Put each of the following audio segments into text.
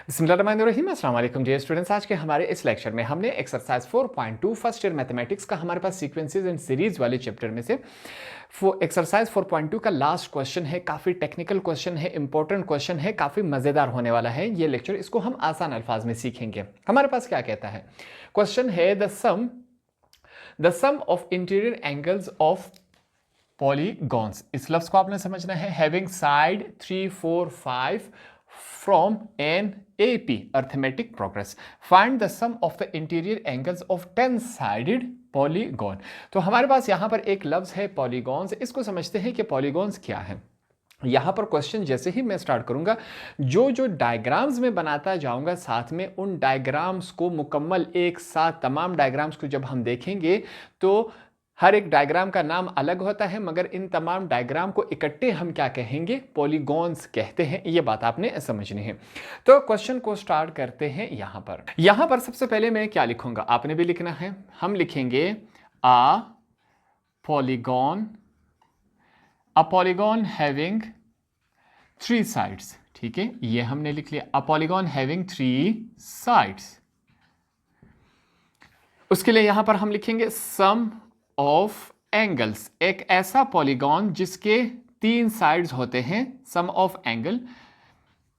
बिस्मिल्लाहिर्रहमानिर्रहीम, अस्सलाम वालेकुम डियर स्टूडेंट्स। आज के हमारे इस लेक्चर में हमने एक्सरसाइज 4.2 फर्स्ट ईयर मैथमेटिक्स का हमारे पास सीक्वेंसेस एंड सीरीज वाले चैप्टर में से एक्सरसाइज 4.2 का लास्ट क्वेश्चन है। काफ़ी टेक्निकल क्वेश्चन है, इंपॉर्टेंट क्वेश्चन है, काफ़ी मज़ेदार होने वाला है ये लेक्चर। इसको हम आसान अल्फाज में सीखेंगे। हमारे पास क्या कहता है क्वेश्चन है, the sum of interior angles of polygons. इस लफ्ज को आपने समझना है। Having side 3, 4, 5 from an AP arithmetic progress, find the sum of the interior angles of 10-sided polygon। तो हमारे पास यहां पर एक लफ्ज है पॉलीगॉन्स। इसको समझते हैं कि पॉलीगॉन्स क्या है। यहां पर क्वेश्चन जैसे ही मैं स्टार्ट करूंगा, जो डायग्राम्स में बनाता जाऊंगा, साथ में उन डायग्राम्स को मुकम्मल एक साथ तमाम डायग्राम्स को जब हम देखेंगे तो हर एक डायग्राम का नाम अलग होता है, मगर इन तमाम डायग्राम को इकट्ठे हम क्या कहेंगे? पॉलीगॉन्स कहते हैं। ये बात आपने समझनी है। तो क्वेश्चन को स्टार्ट करते हैं। यहां पर सबसे पहले मैं क्या लिखूंगा, आपने भी लिखना है। हम लिखेंगे अ पॉलीगॉन हैविंग 3 साइड्स। ठीक है, ये हमने लिख लिया, अ पॉलीगॉन हैविंग 3 साइड्स। उसके लिए यहां पर हम लिखेंगे सम ऑफ एंगल्स, एक ऐसा पॉलीगॉन जिसके 3 साइड्स होते हैं। सम ऑफ एंगल,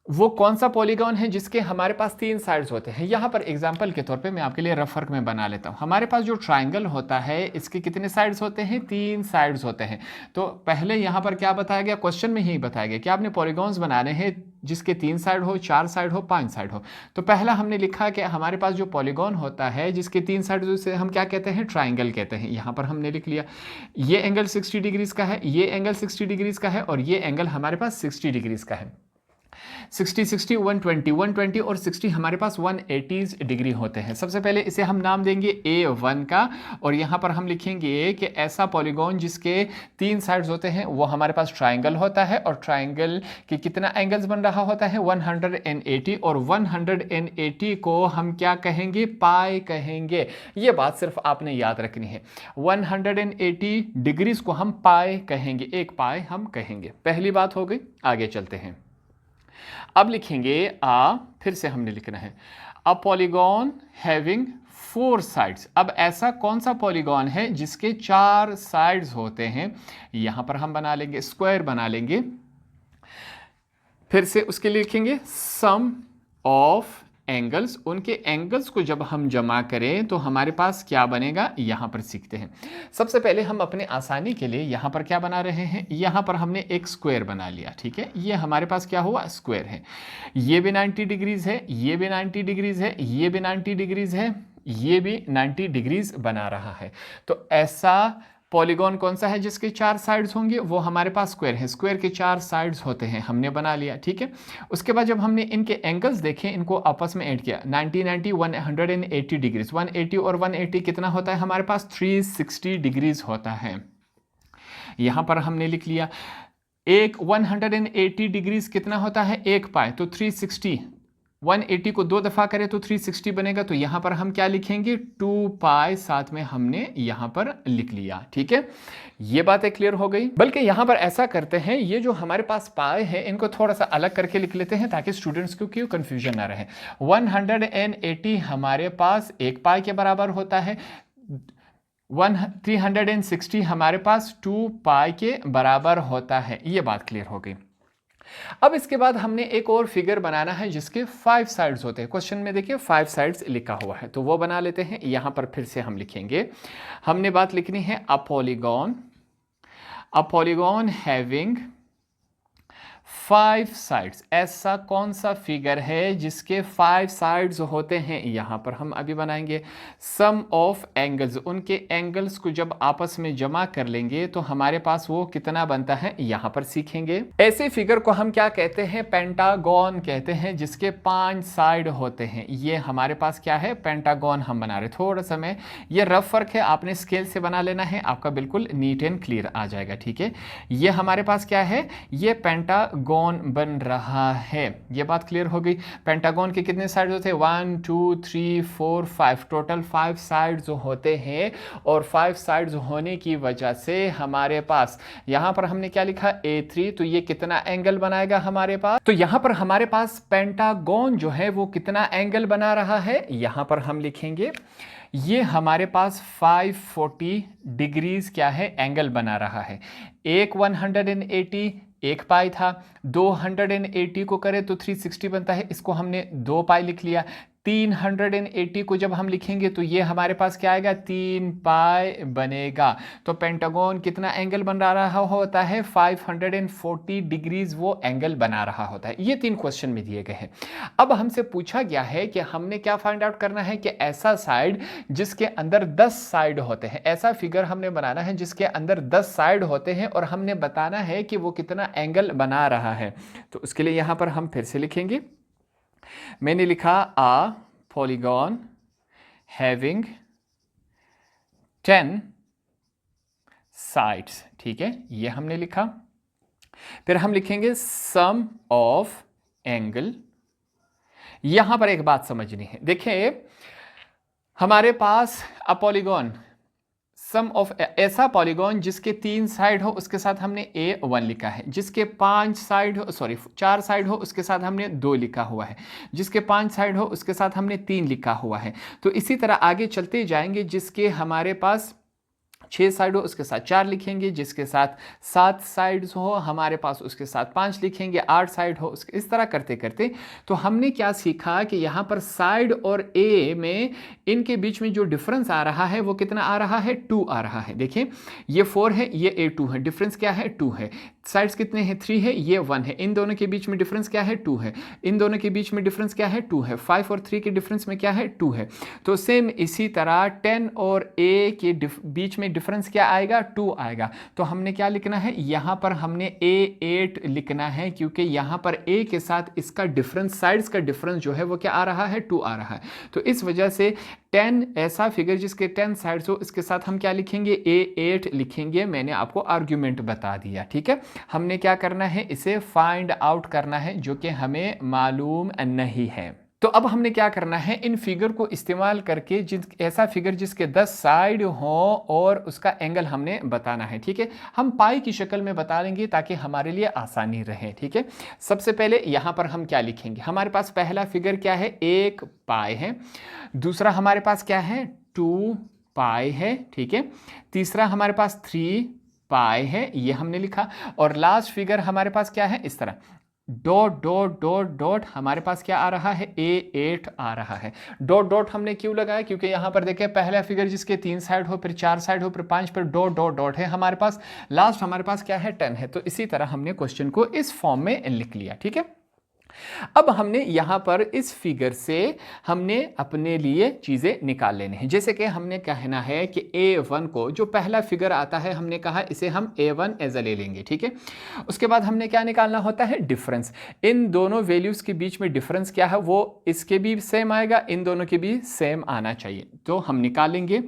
वो कौन सा पॉलीगॉन है जिसके हमारे पास 3 साइड्स होते हैं। यहां पर एग्जांपल के तौर पे मैं आपके लिए रफ वर्क में बना लेता हूं। हमारे पास जो ट्राइंगल होता है, इसके कितने साइड्स होते हैं? 3 साइड्स होते हैं। तो पहले यहां पर क्या बताया गया, क्वेश्चन में ही बताया गया कि आपने पॉलीगॉन्स बनाने हैं जिसके 3 साइड हो, 4 साइड हो, 5 साइड हो। तो पहला हमने लिखा कि हमारे पास जो पॉलीगॉन होता है जिसके 3 साइड, उसे हम क्या कहते हैं? ट्राइंगल कहते हैं। यहां पर हमने लिख लिया ये एंगल 60 डिग्रीज का है, ये एंगल 60 डिग्रीज का है, और ये एंगल हमारे पास 60 डिग्रीज का है। 60, 60, 120, 120 और 60 हमारे पास 180 डिग्री होते हैं। सबसे पहले इसे हम नाम देंगे A1 का, और यहां पर हम लिखेंगे कि ऐसा पॉलीगॉन जिसके 3 साइड्स होते हैं वो हमारे पास ट्राइंगल होता है, और ट्राइंगल के कितना एंगल्स बन रहा होता है? 180, और 180 को हम क्या कहेंगे? पाई कहेंगे। ये बात सिर्फ आपने याद रखनी है। 180 डिग्रीज को हम पाई कहेंगे, एक पाई हम कहेंगे। पहली बात हो गई। आगे चलते हैं। अब लिखेंगे फिर से हमने लिखना है अ पॉलीगॉन हैविंग 4 साइड्स। अब ऐसा कौन सा पॉलीगॉन है जिसके 4 साइड्स होते हैं? यहां पर हम बना लेंगे, स्क्वायर बना लेंगे। फिर से उसके लिए लिखेंगे सम ऑफ एंगल्स। उनके एंगल्स को जब हम जमा करें तो हमारे पास क्या बनेगा, यहां पर सीखते हैं। सबसे पहले हम अपने आसानी के लिए यहां पर क्या बना रहे हैं, यहां पर हमने एक स्क्वायर बना लिया। ठीक है, ये हमारे पास क्या हुआ? स्क्वायर है। ये भी 90 डिग्रीज है, ये भी 90 डिग्रीज है, ये भी 90 डिग्रीज है, ये भी 90 डिग्रीज बना रहा है। तो ऐसा पॉलीगॉन कौन सा है जिसके 4 साइड्स होंगे? वो हमारे पास स्क्वायर है। स्क्वायर के 4 साइड्स होते हैं, हमने बना लिया। ठीक है, उसके बाद जब हमने इनके एंगल्स देखे, इनको आपस में ऐड किया, 90, 90, 180 डिग्रीज। 180 और 180 कितना होता है हमारे पास? 360 डिग्रीज होता है। यहां पर हमने लिख लिया एक 180 डिग्रीज कितना होता है? एक पाई। तो 360, 180 को 2 दफा करें तो 360 बनेगा। तो यहां पर हम क्या लिखेंगे? 2 पाई, साथ में हमने यहां पर लिख लिया। ठीक है, ये बातें क्लियर हो गई। बल्कि यहां पर ऐसा करते हैं, ये जो हमारे पास पाई है इनको थोड़ा सा अलग करके लिख लेते हैं ताकि स्टूडेंट्स को क्यों कंफ्यूजन ना रहे। 180 हमारे पास एक पाई के बराबर होता है। 360 हमारे पास 2 पाई के बराबर होता है। ये बात क्लियर हो गई। अब इसके बाद हमने एक और फिगर बनाना है जिसके 5 साइड्स होते हैं। क्वेश्चन में देखिए 5 साइड्स लिखा हुआ है, तो वो बना लेते हैं। यहां पर फिर से हम लिखेंगे, हमने बात लिखनी है अ पॉलीगॉन हैविंग 5 साइड्स। ऐसा कौन सा फिगर है जिसके 5 साइड्स होते हैं? यहां पर हम अभी बनाएंगे सम ऑफ एंगल्स। उनके एंगल्स को जब आपस में जमा कर लेंगे तो हमारे पास वो कितना बनता है, यहां पर सीखेंगे। ऐसे फिगर को हम क्या कहते हैं? पेंटागन कहते हैं, जिसके 5 साइड होते हैं। ये हमारे पास क्या है? पेंटागन हम बना रहे। थोड़ा सा में ये रफ वर्क है, आपने स्केल से बना लेना है, आपका बिल्कुल नीट एंड क्लियर आ जाएगा। ठीक है, ये हमारे पास क्या है? ये पेंटागन पेंटागन बन रहा है। ये बात क्लियर हो गई। पेंटागन के कितने साइड होते हैं? 1 2 3 4 5, टोटल 5 साइड्स होते हैं। और 5 साइड्स होने की वजह से हमारे पास यहां पर हमने क्या लिखा? A3। तो ये कितना एंगल बनाएगा हमारे पास? तो यहां पर हमारे पास पेंटागन जो है वो कितना एंगल बना रहा है? यहां पर हम लिखेंगे ये हमारे पास 540 डिग्रीज क्या है? एंगल बना रहा है। एक 180 एक पाई था, 280 को करें तो 360 बनता है, इसको हमने 2 पाई लिख लिया। 380 को जब हम लिखेंगे तो ये हमारे पास क्या आएगा? 3 पाई बनेगा। तो पेंटागन कितना एंगल बना रहा होता है? 540 डिग्रीज वो एंगल बना रहा होता है। ये 3 क्वेश्चन में दिए गए हैं। अब हमसे पूछा गया है कि हमने क्या फाइंड आउट करना है कि ऐसा साइड जिसके अंदर 10 साइड होते हैं, ऐसा फिगर हमने बनाना है जिसके अंदर 10 साइड होते हैं और हमने बताना है कि वो कितना एंगल बना रहा है। तो उसके लिए यहां पर हम फिर से लिखेंगे। मैंने लिखा आ पॉलीगॉन हैविंग 10 साइड्स, ठीक है, ये हमने लिखा। फिर हम लिखेंगे सम ऑफ एंगल। यहां पर एक बात समझनी है, देखिए हमारे पास अ पॉलीगॉन, सम ऑफ ऐसा पॉलीगॉन जिसके 3 साइड हो उसके साथ हमने A1 लिखा है, जिसके 5 साइड हो, सॉरी 4 साइड हो उसके साथ हमने 2 लिखा हुआ है, जिसके 5 साइड हो उसके साथ हमने 3 लिखा हुआ है। तो इसी तरह आगे चलते जाएंगे, जिसके हमारे पास 6 साइड हो उसके साथ 4 लिखेंगे, जिसके साथ 7 साइड्स हो हमारे पास उसके साथ 5 लिखेंगे, 8 साइड हो उसके, इस तरह करते करते तो हमने क्या सीखा कि यहाँ पर साइड और ए में इनके बीच में जो डिफरेंस आ रहा है वो कितना आ रहा है? 2 आ रहा है। देखिए ये 4 है, ये A2 है, डिफरेंस क्या है? 2 है। साइड्स कितने हैं? 3 है, ये 1 है। इन दोनों के बीच में डिफरेंस क्या है? 2 है। इन दोनों के बीच में डिफरेंस क्या है? 2 है। 5 और 3 के डिफरेंस में क्या है? 2 है। तो सेम इसी तरह 10 और A के बीच में डिफरेंस क्या आएगा? 2 आएगा। तो हमने क्या लिखना है? यहां पर हमने A8 लिखना है, क्योंकि यहां पर A के साथ इसका डिफरेंस, साइड्स का डिफरेंस जो है वो क्या आ रहा है? 2 आ रहा है। तो इस वजह से 10 ऐसा फिगर जिसके 10 साइड्स हो इसके साथ हम क्या लिखेंगे? A8 लिखेंगे। मैंने आपको आर्ग्यूमेंट बता दिया, ठीक है। हमने क्या करना है? इसे फाइंड आउट करना है, जो कि हमें मालूम नहीं है। तो अब हमने क्या करना है? इन फिगर को इस्तेमाल करके ऐसा फिगर जिसके 10 साइड हो और उसका एंगल हमने बताना है, ठीक है। हम पाई की शक्ल में बता देंगे ताकि हमारे लिए आसानी रहे, ठीक है। सबसे पहले यहां पर हम क्या लिखेंगे? हमारे पास पहला फिगर क्या है? 1 पाई है। दूसरा हमारे पास क्या है? 2 पाई है, ठीक है। तीसरा हमारे पास 3 पाई है, ये हमने लिखा। और लास्ट फिगर हमारे पास क्या है? इस तरह डॉट डॉट डॉट डॉट हमारे पास क्या आ रहा है? A8 आ रहा है। डॉट डॉट हमने क्यों लगाया? क्योंकि यहां पर देखिए पहला फिगर जिसके 3 साइड हो, फिर 4 साइड हो, फिर 5, फिर डॉट डॉट डॉट है हमारे पास। लास्ट हमारे पास क्या है? 10 है। तो इसी तरह हमने क्वेश्चन को इस फॉर्म में लिख लिया, ठीक है। अब हमने यहां पर इस फिगर से हमने अपने लिए चीजें निकाल लेनी है। जैसे कि हमने कहना है कि A1 को, जो पहला फिगर आता है, हमने कहा इसे हम A1 एज ले लेंगे, ठीक है। उसके बाद हमने क्या निकालना होता है? डिफरेंस। इन दोनों वैल्यूज के बीच में डिफरेंस क्या है? वो इसके भी सेम आएगा, इन दोनों के भी सेम आना चाहिए। तो हम निकालेंगे।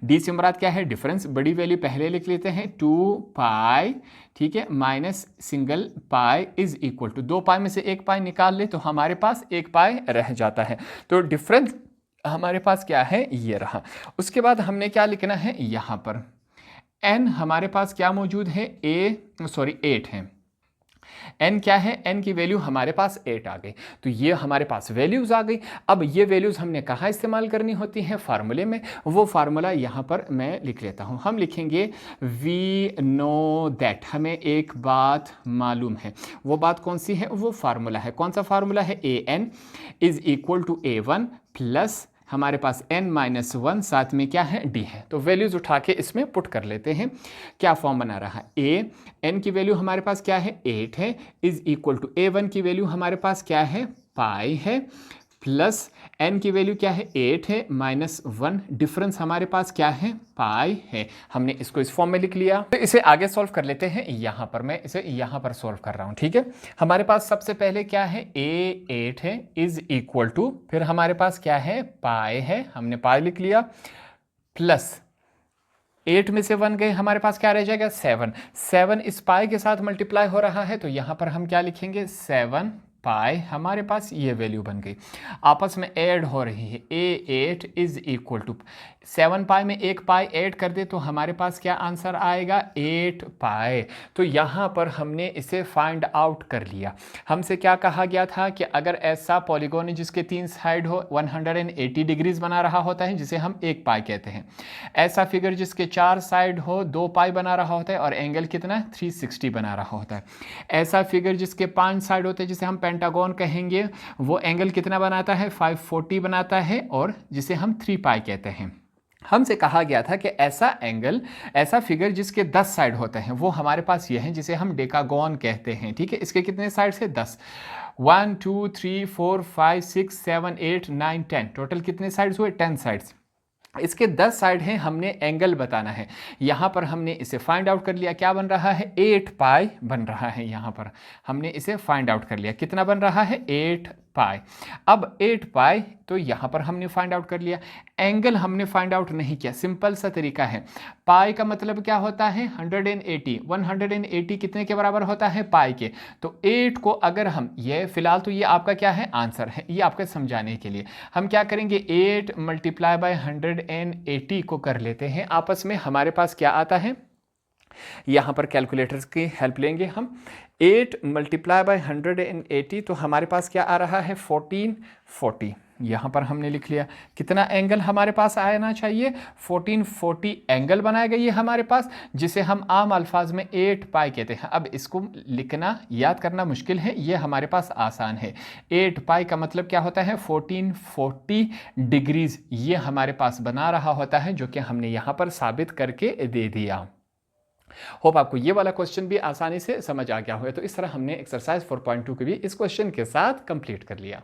डी से मुराद क्या है? डिफरेंस। बड़ी वैल्यू पहले लिख लेते हैं, 2 पाई, ठीक है, minus single pi is equal to 2 pi में से 1 पाई निकाल ले तो हमारे पास 1 पाई रह जाता है। तो डिफरेंस हमारे पास क्या है? ये रहा। उसके बाद हमने क्या लिखना है? यहां पर n हमारे पास क्या मौजूद है? 8 है। n क्या है? n की वैल्यू हमारे पास 8 आ गई। तो ये हमारे पास वैल्यूज आ गई। अब ये वैल्यूज हमने कहाँ इस्तेमाल करनी होती हैं? फार्मूले में। वो फार्मूला यहाँ पर मैं लिख लेता हूँ। हम लिखेंगे वी नो दैट, हमें एक बात मालूम है। वो बात कौन सी है? वो फार्मूला है। कौन सा फार्मूला है? an is equal to A1 plus हमारे पास n-1 साथ में क्या है? d है। तो वैल्यूज उठा के इसमें पुट कर लेते हैं। क्या फॉर्म बना रहा है? n की वैल्यू हमारे पास क्या है? 8 है, इज इक्वल टू A1 की वैल्यू हमारे पास क्या है? पाई है, प्लस n की वैल्यू क्या है? 8 है, -1, डिफरेंस हमारे पास क्या है? पाई है। हमने इसको इस फॉर्म में लिख लिया। तो इसे आगे सॉल्व कर लेते हैं। यहां पर मैं इसे यहां पर सॉल्व कर रहा हूं, ठीक है। हमारे पास सबसे पहले क्या है? A8 है, इज इक्वल टू, फिर हमारे पास क्या है? पाई है, हमने पाई लिख लिया, प्लस 8 में से 1 गए, हमारे पास क्या रह जाएगा 7। 7 इस पाई के साथ मल्टीप्लाई हो रहा है, तो यहाँ पर हम क्या लिखेंगे 7 पाई, हमारे पास ये वैल्यू बन गई, आपस में ऐड हो रही है। A8 इज इक्वल टू 7 पाई में 1 पाई ऐड कर दे तो हमारे पास क्या आंसर आएगा 8 पाई। तो यहाँ पर हमने इसे फाइंड आउट कर लिया। हमसे क्या कहा गया था कि अगर ऐसा पॉलीगॉन है जिसके 3 साइड हो 180 डिग्रीज बना रहा होता है, जिसे हम 1 पाई कहते हैं। ऐसा फिगर जिसके 4 साइड हो 2 पाई बना रहा होता है और एंगल कितना 360 बना रहा होता है। ऐसा फिगर जिसके 5 साइड होते हैं जिसे हम पेंटागन कहेंगे, वो एंगल कितना बनाता है 540 बनाता है और जिसे हम 3 पाई कहते हैं। हमसे कहा गया था कि ऐसा एंगल, ऐसा फिगर जिसके 10 साइड होते हैं, वो हमारे पास ये है जिसे हम डेकागोन कहते हैं। ठीक है, इसके कितने साइड से 10, 1 2 3 4 5 6 7 8 9 10, टोटल कितने साइड्स हुए 10 साइड्स। इसके 10 साइड हैं, हमने एंगल बताना है। यहाँ पर हमने इसे फाइंड आउट कर लिया, क्या बन रहा है 8 पाई बन रहा है। यहाँ पर हमने इसे फाइंड आउट कर लिया, कितना बन रहा है 8 पाई। अब 8 पाई तो यहाँ पर हमने फाइंड आउट कर लिया। एंगल हमने फाइंड आउट नहीं किया, सिंपल सा तरीका है। पाई का मतलब क्या होता है 180, 180 कितने के बराबर होता है पाई के। तो 8 को अगर हम, ये फिलहाल तो ये आपका क्या है आंसर है, ये आपका समझाने के लिए हम क्या करेंगे 8 मल्टीप्लाई बाय 180 को कर लेते हैं आपस में। हमारे पास क्या आता है, यहाँ पर कैलकुलेटर्स की हेल्प लेंगे हम। 8 मल्टीप्लाई बाय 180 तो हमारे पास क्या आ रहा है 1440। यहाँ पर हमने लिख लिया, कितना एंगल हमारे पास आना चाहिए 1440 एंगल बनाया गया ये हमारे पास, जिसे हम आम अल्फाज में 8 पाई कहते हैं। अब इसको लिखना याद करना मुश्किल है, ये हमारे पास आसान है। 8 पाई का मतलब क्या होता है 1440 डिग्रीज, ये हमारे पास बना रहा होता है, जो कि हमने यहाँ पर साबित करके दे दिया। होप आपको ये वाला क्वेश्चन भी आसानी से समझ आ गया होगा। तो इस तरह हमने एक्सरसाइज 4.2 को भी इस क्वेश्चन के साथ कंप्लीट कर लिया।